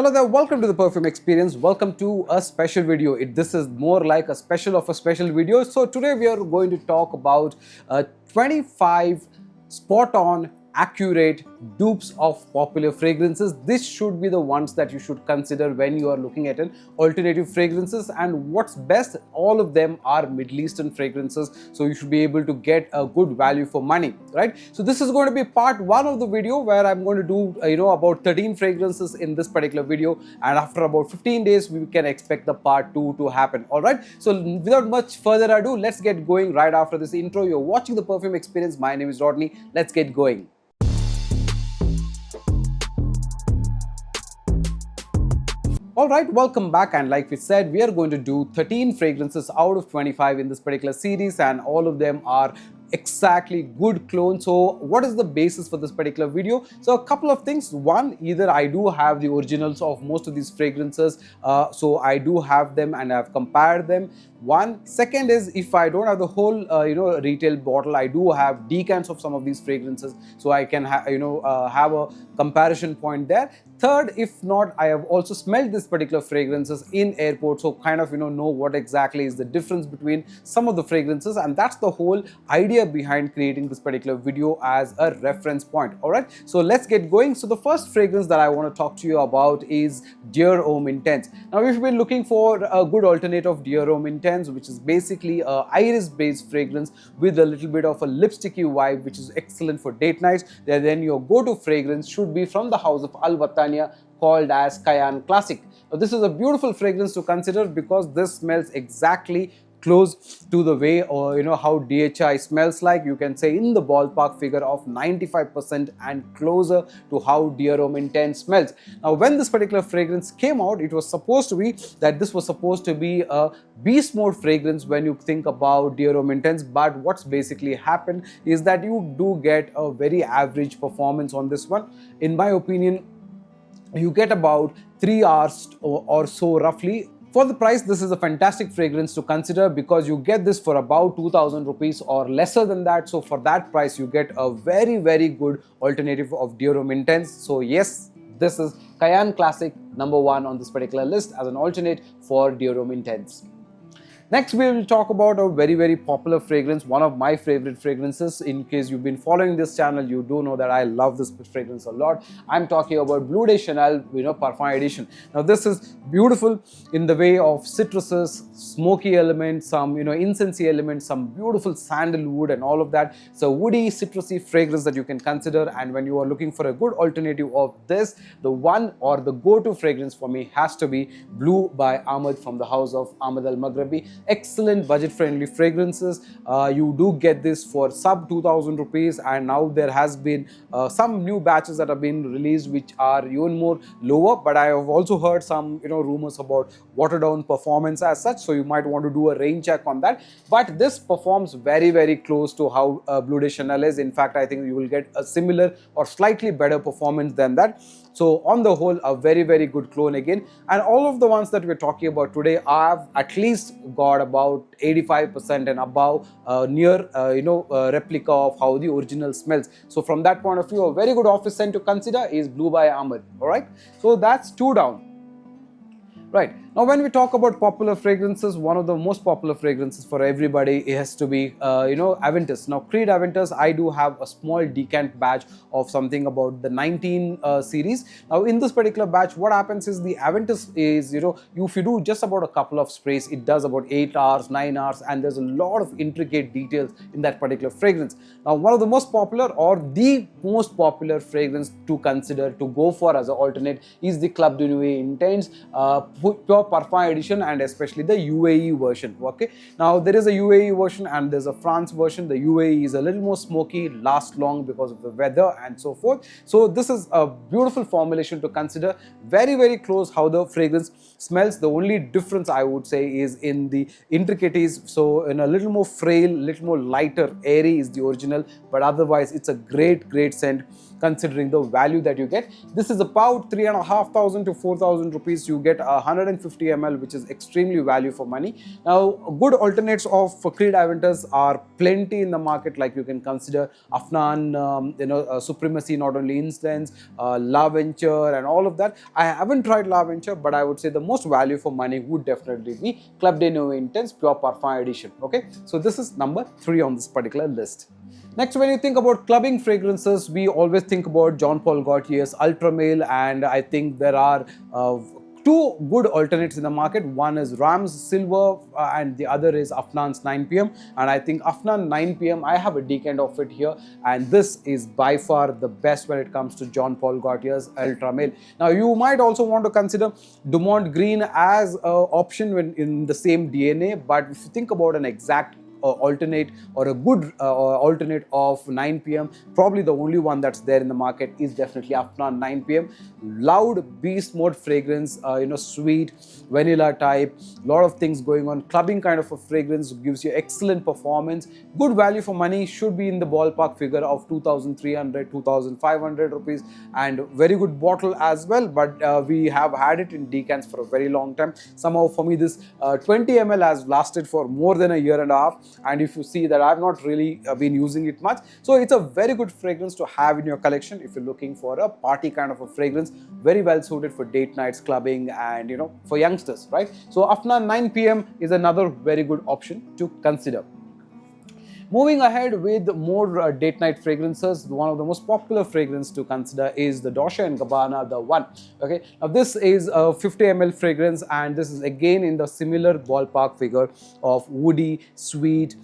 Hello there, welcome to the Perfume Experience. Welcome to a special video. This is more like a special of a special video. So today we are going to talk about 25 spot on accurate dupes of popular fragrances. This should be the ones that you should consider when you are looking at an alternative fragrances. And what's best, all of them are Middle Eastern fragrances, so you should be able to get a good value for money, right? So this is going to be part one of the video where I'm going to do about 13 fragrances in this particular video, and after about 15 days we can expect the part two to happen. All right, so without much further ado, let's get going right after this intro. You're watching the Perfume Experience. My name is Rodney. Let's get going. Alright, welcome back, and like we said, we are going to do 13 fragrances out of 25 in this particular series, and all of them are exactly good clones. So what is the basis for this particular video? So a couple of things. One, either I do have the originals of most of these fragrances, so I do have them and I've compared them. One. Second is, if I don't have the whole retail bottle, I do have decants of some of these fragrances, so I can have a comparison point there. Third, if not, I have also smelled this particular fragrances in airports, so kind of know what exactly is the difference between some of the fragrances, and that's the whole idea behind creating this particular video as a reference point. All right, so let's get going. So the first fragrance that I want to talk to you about is Dear Homme Intense. Now, if you've been looking for a good alternative of Dear Homme Intense, which is basically a iris-based fragrance with a little bit of a lipsticky vibe, which is excellent for date nights, then your go-to fragrance should be from the house of Al Watania, called as Cayenne Classic. Now, this is a beautiful fragrance to consider because this smells exactly close to the way, or how DHI smells like. You can say in the ballpark figure of 95% and closer to how Dear Homme Intense smells. Now, when this particular fragrance came out, it was supposed to be that this was supposed to be a beast mode fragrance when you think about Dear Homme Intense, but what's basically happened is that you do get a very average performance on this one. In my opinion, you get about 3 hours or so roughly. For the price, this is a fantastic fragrance to consider because you get this for about 2000 rupees or lesser than that. So for that price, you get a very, very good alternative of Dear Homme Intense. So yes, this is Cayenne Classic #1 on this particular list as an alternate for Dear Homme Intense. Next, we will talk about a very, very popular fragrance, one of my favorite fragrances. In case you've been following this channel, you do know that I love this fragrance a lot. I'm talking about Bleu de Chanel, Parfum Edition. Now, this is beautiful in the way of citruses, smoky elements, some, incensey elements, some beautiful sandalwood and all of that. It's a woody, citrusy fragrance that you can consider. And when you are looking for a good alternative of this, the one or the go-to fragrance for me has to be Blue by Ahmed from the house of Ahmed Al Maghrabi. Excellent budget-friendly fragrances. You do get this for sub 2000 rupees, and now there has been some new batches that have been released which are even more lower. But I have also heard some rumors about watered-down performance as such, so you might want to do a rain check on that. But this performs very, very close to how Bleu de Chanel is. In fact, I think you will get a similar or slightly better performance than that. So on the whole, a very, very good clone again. And all of the ones that we're talking about today, I've at least got about 85% and above near replica of how the original smells. So from that point of view, a very good office scent to consider is Blue by Ahmed. All right, so that's 2 down. Right, now when we talk about popular fragrances, one of the most popular fragrances for everybody has to be Aventus. Now, Creed Aventus, I do have a small decant batch of something about the 19 series. Now, in this particular batch, what happens is the Aventus is, if you do just about a couple of sprays, it does about 8 hours, 9 hours, and there's a lot of intricate details in that particular fragrance. Now, one of the most popular or the most popular fragrance to consider to go for as an alternate is the Club de Nuit Intense Pure Parfum Edition, and especially the UAE version. Okay, now there is a UAE version and there's a France version. The UAE is a little more smoky, lasts long because of the weather and so forth. So this is a beautiful formulation to consider. Very, very close how the fragrance smells. The only difference I would say is in the intricacies. So in a little more frail, little more lighter, airy is the original, but otherwise it's a great, great scent considering the value that you get. This is about 3,500 to 4,000 rupees. You get 150 ml, which is extremely value for money. Now, good alternates of Creed Aventus are plenty in the market. Like you can consider Afnan, Supremacy, not only instance, La Venture, and all of that. I haven't tried La Venture, but I would say the most value for money would definitely be Club de Nouveau Intense Pure Parfum Edition. Okay, so this is number 3 on this particular list. Next, when you think about clubbing fragrances, we always think about Jean Paul Gaultier's Ultra Male, and I think there are two good alternates in the market. One is Ram's Silver and the other is Afnan's 9pm, and I think Afnan 9pm, I have a decant of it here, and this is by far the best when it comes to Jean Paul Gaultier's Ultra Male. Now, you might also want to consider Dumont Green as an option when in the same DNA, but if you think about an exact alternate or a good alternate of 9pm, probably the only one that's there in the market is definitely Afnan 9pm. Loud beast mode fragrance, sweet vanilla type, lot of things going on, clubbing kind of a fragrance, gives you excellent performance, good value for money, should be in the ballpark figure of 2,300 2,500 rupees, and very good bottle as well. But we have had it in decants for a very long time. Somehow for me this 20 ml has lasted for more than a year and a half, and if you see that I've not really been using it much, so it's a very good fragrance to have in your collection if you're looking for a party kind of a fragrance, very well suited for date nights, clubbing, and for youngsters, right? So Afnan 9pm is another very good option to consider. Moving ahead with more date night fragrances, one of the most popular fragrance to consider is the Dolce & Gabbana The One. Okay, now this is a 50 ml fragrance, and this is again in the similar ballpark figure of woody, sweet,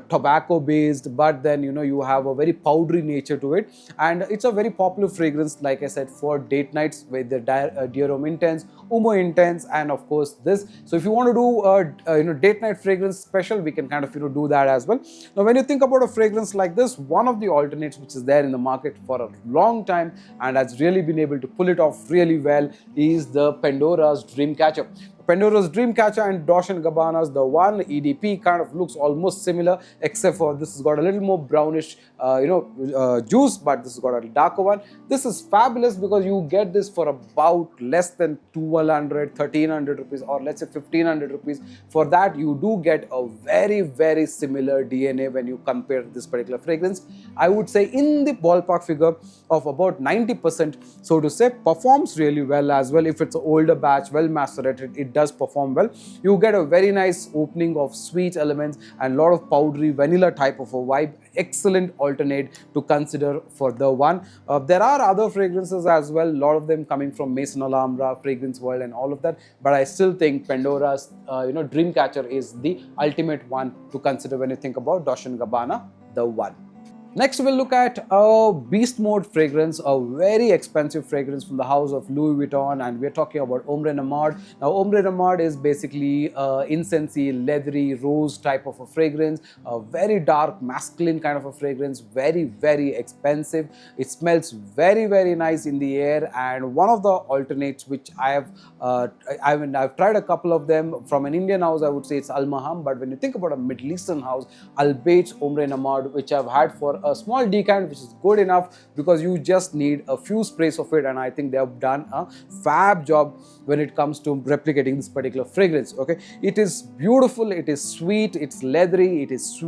tobacco based, but then you have a very powdery nature to it, and it's a very popular fragrance, like I said, for date nights with the Diarome Intense, Umo Intense, and of course this. So if you want to do a date night fragrance special, we can kind of do that as well. Now, when you think about a fragrance like this, one of the alternates which is there in the market for a long time and has really been able to pull it off really well is the Pandora's Dreamcatcher. Pandora's Dreamcatcher and Dolce & Gabbana's The One EDP kind of looks almost similar, except for this has got a little more brownish juice, but this has got a darker one. This is fabulous because you get this for about less than 1,200, 1,300 rupees, or let's say 1,500 rupees. For that, you do get a very, very similar DNA when you compare this particular fragrance. I would say in the ballpark figure of about 90%, so to say, performs really well as well. If it's an older batch, well macerated, it does perform well. You get a very nice opening of sweet elements and a lot of powdery vanilla type of a vibe. Excellent alternate to consider for The One. There are other fragrances as well, a lot of them coming from Maison Alhambra, Fragrance World, and all of that, but I still think Pandora's Dreamcatcher is the ultimate one to consider when you think about Dolce & Gabbana The One. Next, we'll look at a beast mode fragrance, a very expensive fragrance from the house of Louis Vuitton, and we're talking about Ombre Namard. Now, Ombre Namard is basically incensey, leathery, rose type of a fragrance, a very dark, masculine kind of a fragrance, very, very expensive. It smells very, very nice in the air, and one of the alternates which I've tried a couple of them from an Indian house, I would say it's Al Maham, but when you think about a Middle Eastern house, Al Bait's Ombre Namard, which I've had for a small decant, which is good enough because you just need a few sprays of it, and I think they have done a fab job when it comes to replicating this particular fragrance. Okay, it is beautiful, it is sweet, it's leathery, it is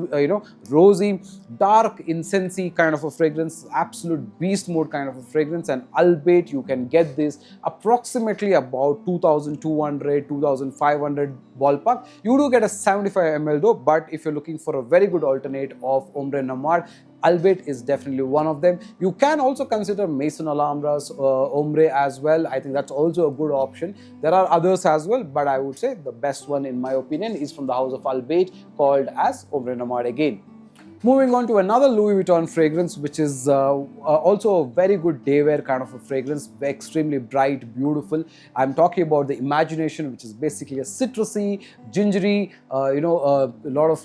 rosy, dark, incensey kind of a fragrance, absolute beast mode kind of a fragrance, and albeit you can get this approximately about 2,200 2,500 ballpark. You do get a 75 ml though, but if you're looking for a very good alternate of Ombre Namard, Albeit is definitely one of them. You can also consider Maison Alhambra's Ombre as well. I think that's also a good option. There are others as well, but I would say the best one in my opinion is from the house of Albeit, called as Ombre Namard again. Moving on to another Louis Vuitton fragrance, which is also a very good day wear kind of a fragrance, extremely bright, beautiful. I'm talking about the Imagination, which is basically a citrusy, gingery, a lot of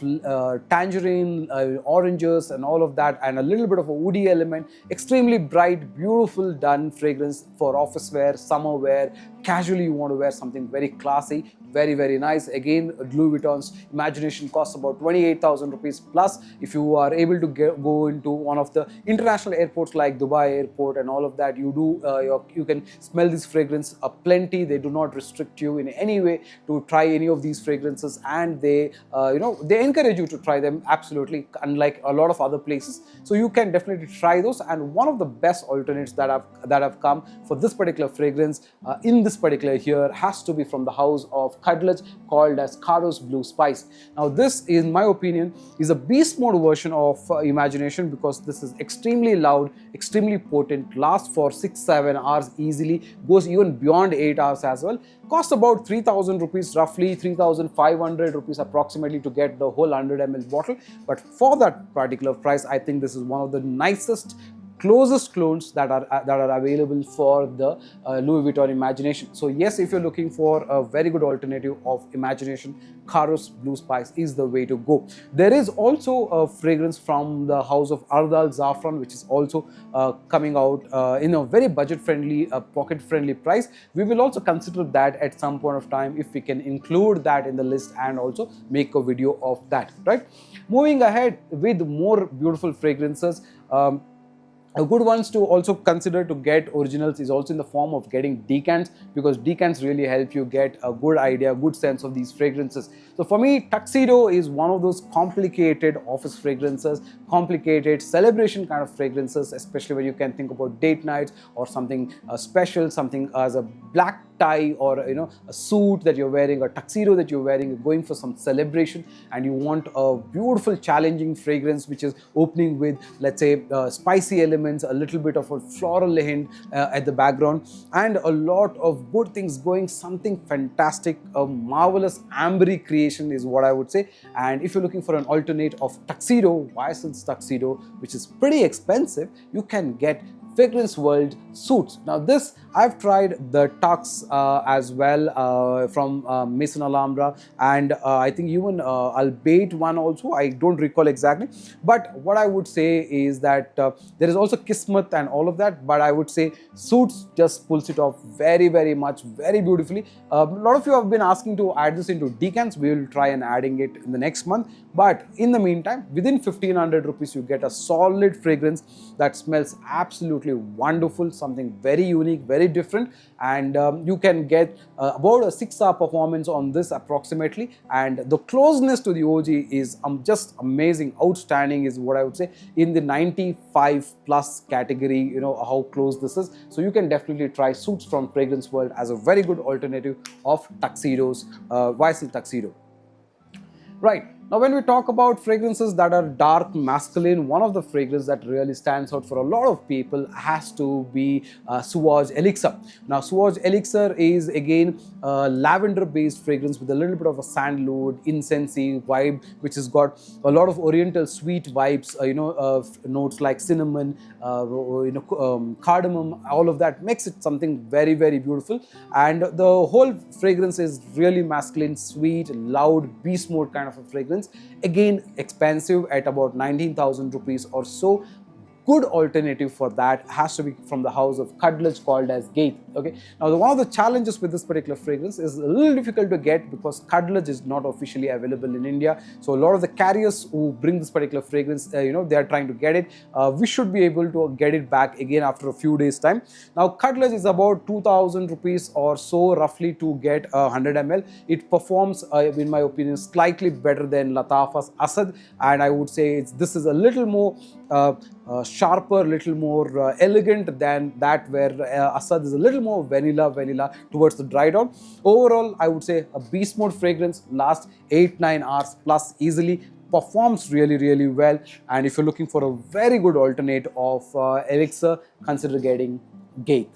tangerine, oranges and all of that, and a little bit of a woody element. Extremely bright, beautiful done fragrance for office wear, summer wear, casually you want to wear something very classy, very nice. Again, Louis Vuitton's Imagination costs about 28,000 rupees plus. If you are able to go into one of the international airports like Dubai airport and all of that, you can smell this fragrance plenty. They do not restrict you in any way to try any of these fragrances, and they they encourage you to try them, absolutely, unlike a lot of other places. So you can definitely try those. And one of the best alternates that have come for this particular fragrance in this particular year has to be from the house of Cutledge, called as Caro's Blue Spice. Now this, in my opinion, is a beast mode version of Imagination, because this is extremely loud, extremely potent, lasts for 6-7 hours easily, goes even beyond 8 hours as well. Costs about 3,000 rupees, roughly 3,500 rupees approximately, to get the whole 100 ml bottle. But for that particular price, I think this is one of the nicest, closest clones that are available for the Louis Vuitton Imagination. So yes, if you're looking for a very good alternative of Imagination, Caro's Blue Spice is the way to go. There is also a fragrance from the house of Ardal Zafran, which is also coming out in a very budget-friendly, pocket-friendly price. We will also consider that at some point of time, if we can include that in the list and also make a video of that, right? Moving ahead with more beautiful fragrances. Good ones to also consider to get originals is also in the form of getting decants, because decants really help you get a good idea, good sense of these fragrances. So for me, Tuxedo is one of those complicated office fragrances, complicated celebration kind of fragrances, especially when you can think about date nights or something special, something as a black tie or a suit that you're wearing, a tuxedo that you're wearing, you're going for some celebration and you want a beautiful challenging fragrance which is opening with, let's say, spicy elements, a little bit of a floral hint at the background, and a lot of good things going, something fantastic, a marvelous ambery creation is what I would say. And if you're looking for an alternate of Tuxedo, YSL's Tuxedo, which is pretty expensive, you can get Fragrance World suits. Now this, I've tried the Tux as well from Maison Alhambra, and I think even Albeit one also, I don't recall exactly. But what I would say is that there is also Kismet and all of that, but I would say suits just pulls it off very much, very beautifully. A lot of you have been asking to add this into decants. We will try and adding it in the next month. But in the meantime, within 1,500 rupees, you get a solid fragrance that smells absolutely wonderful, something very unique, very different, and you can get about a 6-hour performance on this approximately. And the closeness to the OG is just amazing, outstanding is what I would say, in the 95 plus category, how close this is. So you can definitely try suits from Fragrance World as a very good alternative of tuxedos, YSL Tuxedo. Right. Now, when we talk about fragrances that are dark masculine, one of the fragrances that really stands out for a lot of people has to be Sauvage Elixir. Now, Sauvage Elixir is again a lavender-based fragrance with a little bit of a sandalwood, incensey vibe, which has got a lot of oriental sweet vibes, notes like cinnamon, cardamom, all of that makes it something very beautiful. And the whole fragrance is really masculine, sweet, loud, beast mode kind of a fragrance. Again, expensive at about 19,000 rupees or so. Good alternative for that has to be from the house of Cutledge, called as Gate. Okay. Now, one of the challenges with this particular fragrance is a little difficult to get because Cutledge is not officially available in India. So a lot of the carriers who bring this particular fragrance, they are trying to get it. We should be able to get it back again after a few days' time. Now, Cutledge is about 2,000 rupees or so roughly to get 100 ml. It performs, in my opinion, slightly better than Latafa's Asad, and I would say this is a little more sharper, little more elegant than that, where Asad is a little more vanilla towards the dry down. Overall, I would say a beast mode fragrance, lasts 8-9 hours plus easily, performs really well. And if you're looking for a very good alternate of Elixir, consider getting Gate.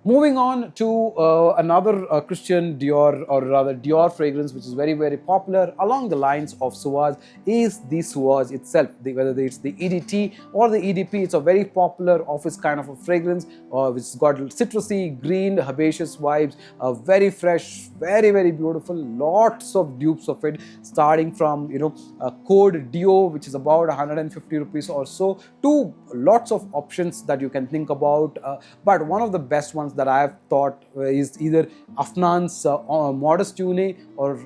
Moving on to another Christian Dior, or rather Dior fragrance, which is very popular along the lines of Sauvage, is the Sauvage itself. Whether it's the EDT or the EDP, it's a very popular office kind of a fragrance, which has got citrusy, green, herbaceous vibes, very fresh, very beautiful. Lots of dupes of it, starting from Code Dio, which is about 150 rupees or so, to lots of options that you can think about. But one of the best ones that I have thought is either Afnan's Modest Tune or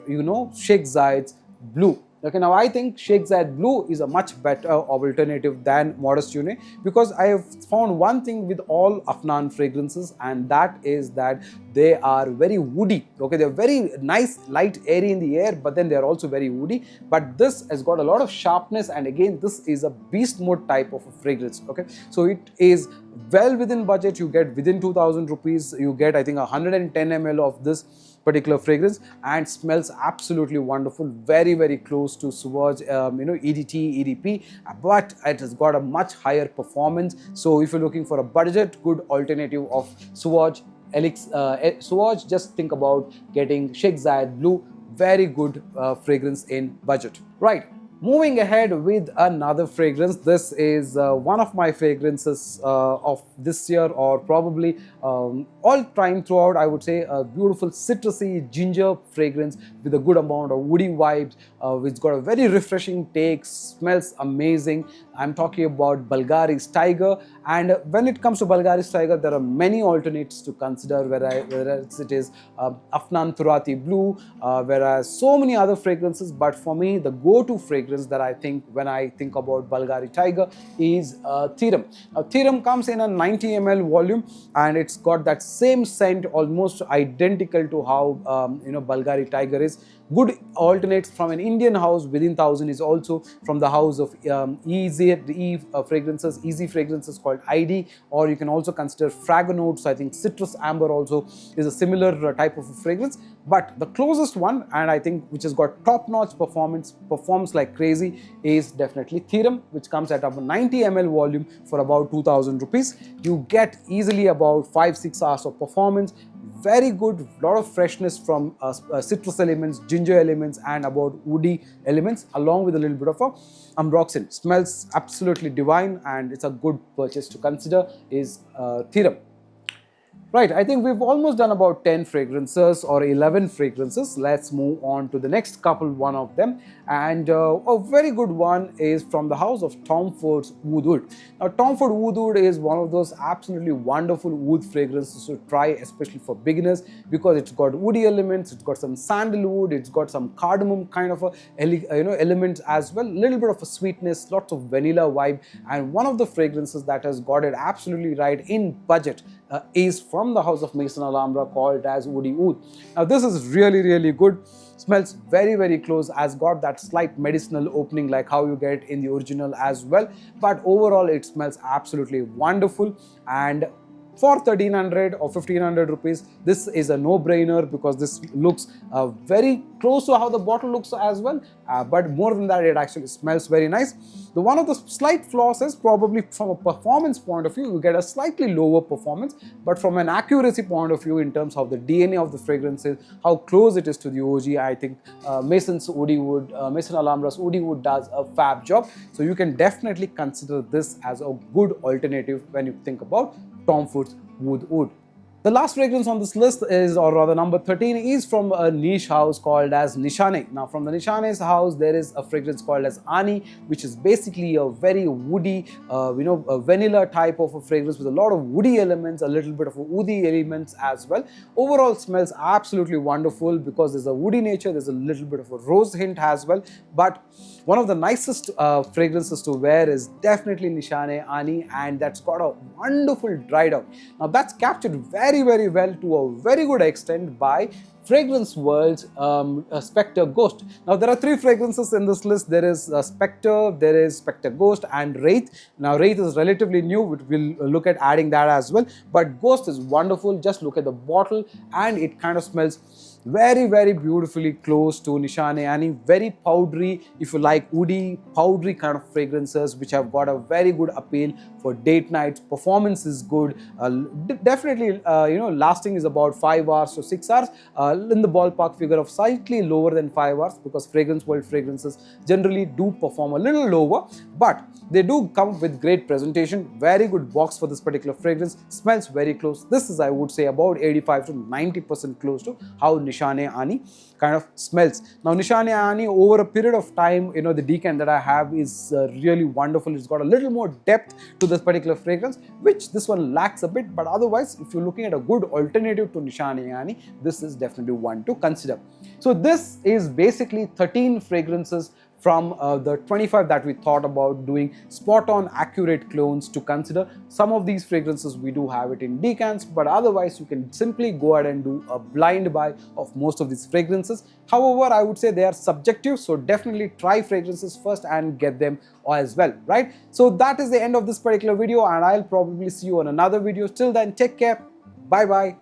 Sheikh Zayed's Blue. Okay, now I think Sheikh Zayed Blue is a much better alternative than Modest Tune, because I have found one thing with all Afnan fragrances, and that is that they are very woody. Okay, they're very nice, light, airy in the air, but then they're also very woody. But this has got a lot of sharpness, and again, this is a beast mode type of a fragrance. Okay, so it is well within budget. You get within 2000 rupees, you get I think 110 ml of this particular fragrance, and smells absolutely wonderful, very close to Sauvage EDT, EDP, but it has got a much higher performance. So if you're looking for a budget good alternative of Sauvage Sauvage, just think about getting Sheikh Zayed Blue. Very good fragrance in budget. Right, moving ahead with another fragrance. This is one of my fragrances of this year, or probably all time throughout. I would say a beautiful citrusy ginger fragrance with a good amount of woody vibes, which got a very refreshing take, smells amazing. I'm talking about Bulgari's Tiger, and when it comes to Bulgari's Tiger, there are many alternates to consider, whereas it is Afnan Turati Blue, whereas so many other fragrances. But for me, the go-to fragrance that I think when I think about Bulgari Tiger is Theorem. Now, Theorem comes in a 90 ml volume, and it's got that same scent, almost identical to how Bulgari Tiger is. Good alternates from an Indian house within 1000 is also from the house of easy fragrances called ID, or you can also consider Fragonotes. I think Citrus Amber also is a similar type of a fragrance, but the closest one, and I think which has got top-notch performance, performs like crazy, is definitely Theorem, which comes at a 90 ml volume for about 2000 rupees. You get easily about 5-6 hours of performance. Very good, lot of freshness from citrus elements, ginger elements, and about woody elements, along with a little bit of a ambroxan. Smells absolutely divine, and it's a good purchase to consider is Theorem. Right, I think we've almost done about 10 fragrances or 11 fragrances. Let's move on to the next couple, one of them. And a very good one is from the house of Tom Ford's Oud Oud. Now, Tom Ford Oud Oud is one of those absolutely wonderful oud fragrances to try, especially for beginners, because it's got woody elements, it's got some sandalwood, it's got some cardamom kind of elements as well, little bit of a sweetness, lots of vanilla vibe, and one of the fragrances that has got it absolutely right in budget is from the house of Maison Alhambra, called as Woody Oud. Now, this is really good. Smells very close, has got that slight medicinal opening like how you get in the original as well, but overall it smells absolutely wonderful. And for 1300 or 1500 rupees, this is a no-brainer, because this looks very close to how the bottle looks as well, but more than that, it actually smells very nice. The one of the slight flaws is probably from a performance point of view, you get a slightly lower performance, but from an accuracy point of view, in terms of the DNA of the fragrances, how close it is to the OG, I think Maison Alhambra's Woody Oud does a fab job. So you can definitely consider this as a good alternative when you think about Tom Ford's Oud Oud. The last fragrance on this list is, or rather number 13, is from a niche house called as Nishane. Now, from the Nishane's house, there is a fragrance called as Ani, which is basically a very woody, a vanilla type of a fragrance with a lot of woody elements, a little bit of woody elements as well. Overall, smells absolutely wonderful because there's a woody nature, there's a little bit of a rose hint as well. But one of the nicest fragrances to wear is definitely Nishane Ani, and that's got a wonderful dry down. Now, that's captured very well to a very good extent by Fragrance World's Spectre Ghost. Now, there are 3 fragrances in this list. There is Spectre, there is Spectre Ghost, and Wraith. Now, Wraith is relatively new. We'll look at adding that as well. But Ghost is wonderful. Just look at the bottle, and it kind of smells very beautifully close to Nishane Ani. Very powdery, if you like woody, powdery kind of fragrances, which have got a very good appeal for date nights. Performance is good. Definitely, lasting is about 5 hours to 6 hours. In the ballpark figure of slightly lower than 5 hours, because Fragrance World fragrances generally do perform a little lower, but they do come with great presentation. Very good box for this particular fragrance. Smells very close. This is, I would say, about 85 to 90% close to how Nishane Ani kind of smells. Now Nishane Ani, over a period of time, the decant that I have is really wonderful. It's got a little more depth to this particular fragrance, which this one lacks a bit, but otherwise if you're looking at a good alternative to Nishane Ani, this is definitely one to consider. So this is basically 13 fragrances from the 25 that we thought about doing spot on accurate clones to consider. Some of these fragrances we do have it in decants, but otherwise you can simply go ahead and do a blind buy of most of these fragrances. However, I would say they are subjective, so definitely try fragrances first and get them as well, right? So that is the end of this particular video, and I'll probably see you on another video. Till then, take care. Bye bye.